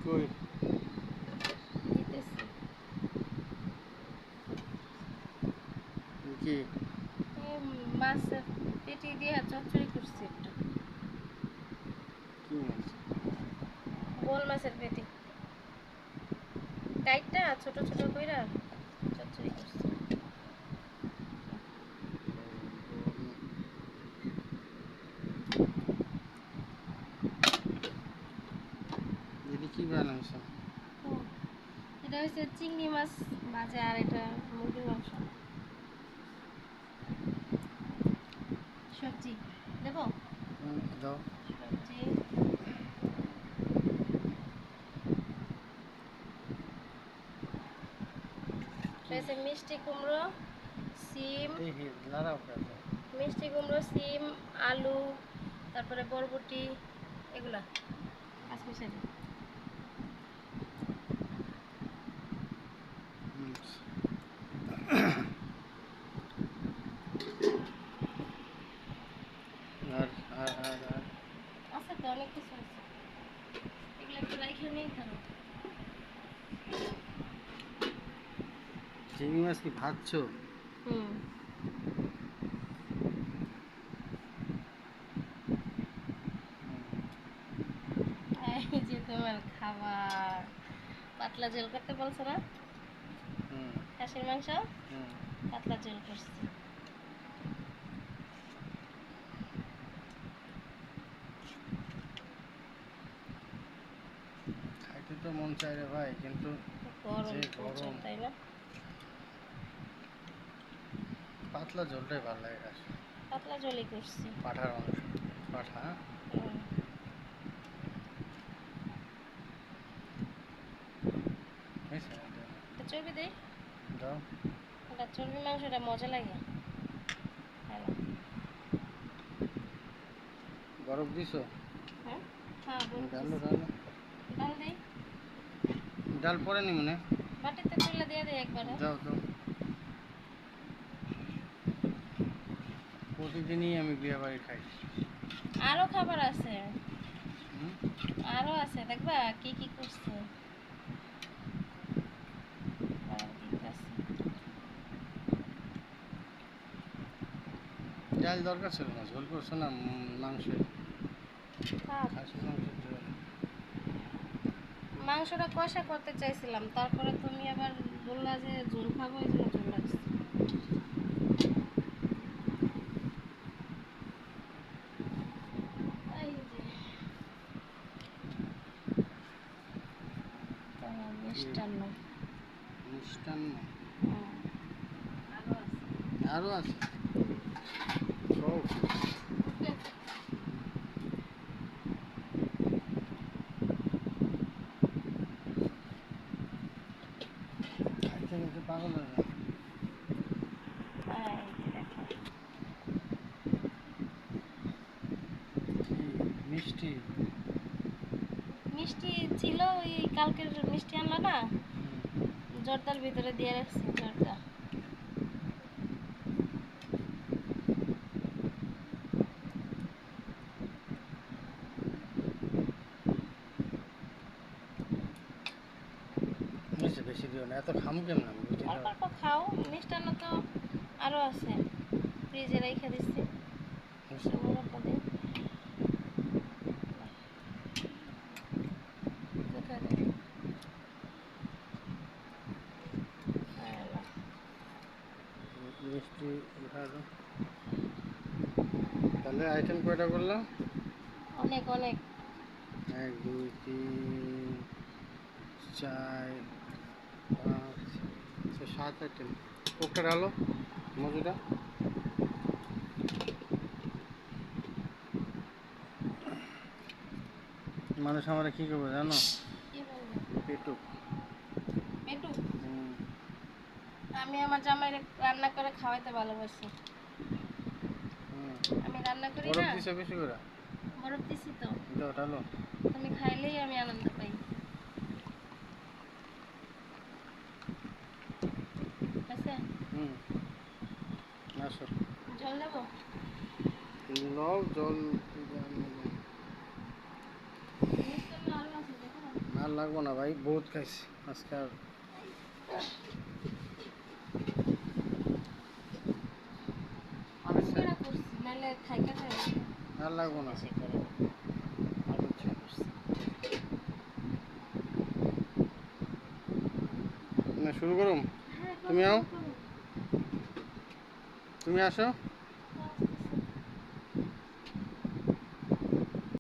কই দিতেছি কি এই মাছের পেটি দিয়ে চচ্চড়ি করছি একটা কি মাছ বোল মাছের পেটি কাইটটা ছোট ছোট কইরা চচ্চড়ি করছি এটা কি বানাইছ এটা হচ্ছে চিংড়ি মাছ ভাজা আর এটা মুরগির মাংস সবজি দেবো দাও সবজি রয়েছে মিষ্টি কুমড়ো সিম মিষ্টি কুমড়ো সিম আলু তারপরে বরবটি এগুলা পাঁচ মিশালি আছে তো অনেক কিছু আছে এগুলো একটু রাইখে নিয়েই খাবো চিংড়ি মাছ কি ভাজছো হুম এই যে তোমার খাবার পাতলা ঝোল করতে বলছো না খাসির মাংস পাতলা ঝোল করছি খাইতে তো মন চাই রে ভাই কিন্তু গরম প্রচুর তাই না পাতলা ঝোলটাই ভালো লাগে খাসি পাতলা ঝোলই করছি পাঠার মাংস পাঠা চর্বি দেই দাও ওটা চর্বি মাংসটা মজা লাগে হ্যালো বরফ দিছো হ্যাঁ হ্যাঁ ডাল ডাল ডাল দেই ডাল পরে নি মনে বাটিতে তুলে দিয়ে দেই একবারে দাও তো প্রতিদিনই আমি বিয়ে বাড়ি খাই আরো খাবার আছে আরো আছে দেখবা কি কি করছে ডাল দরকার ছিল না ঝোল করছো না মাংসে খাসির মাংসের ঝোল মাংসটা কষা করতে চাইছিলাম তারপরে তুমি আবার বললা যে ঝোল খাবো এই জন্য ঝোল লাগছে মিষ্টান্ন মিষ্টান্ন আরও আছে খাইতে খাইতে পাগল হয়ে যায় মিষ্টি মিষ্টি ছিল ওই কালকের মিষ্টি আনলা না জর্দার ভিতরে দিয়ে রাখছি জর্দা বেশি দিও না এত খামু কেমন আমি অল্প অল্প খাও মিষ্টান্ন তো আরো আছে ফ্রিজে রেখে দিচ্ছি মিষ্টি উঠা দাও তাহলে আইটেম কয়টা করলাম অনেক অনেক 1 2 3 4 5 6 7 আইটেম কোকটা ডালো মজুদা মানুষ আমরা কি করবো জানো পেটু পেটু আমি আমার জামাই রান্না করে খাওয়াইতে ভালোবাসি আমি রান্না করি না বরফ দিছো বেশি করে বরফ দিছি তো দাও ডালো তুমি খাইলেই আমি আনন্দ পাই আছে আসো জল দেবো নাও জল আরো আছে দেখো না লাগবো না ভাই, বহুত খাইছি আজকে। আর অনেক করে করছি, নাহলে খাইতে খাই আর লাগবো না। বেশি করে অনেক করে করছি। না শুরু করুম? হ্যাঁ, তুমি আও, করো। তুমি আসো।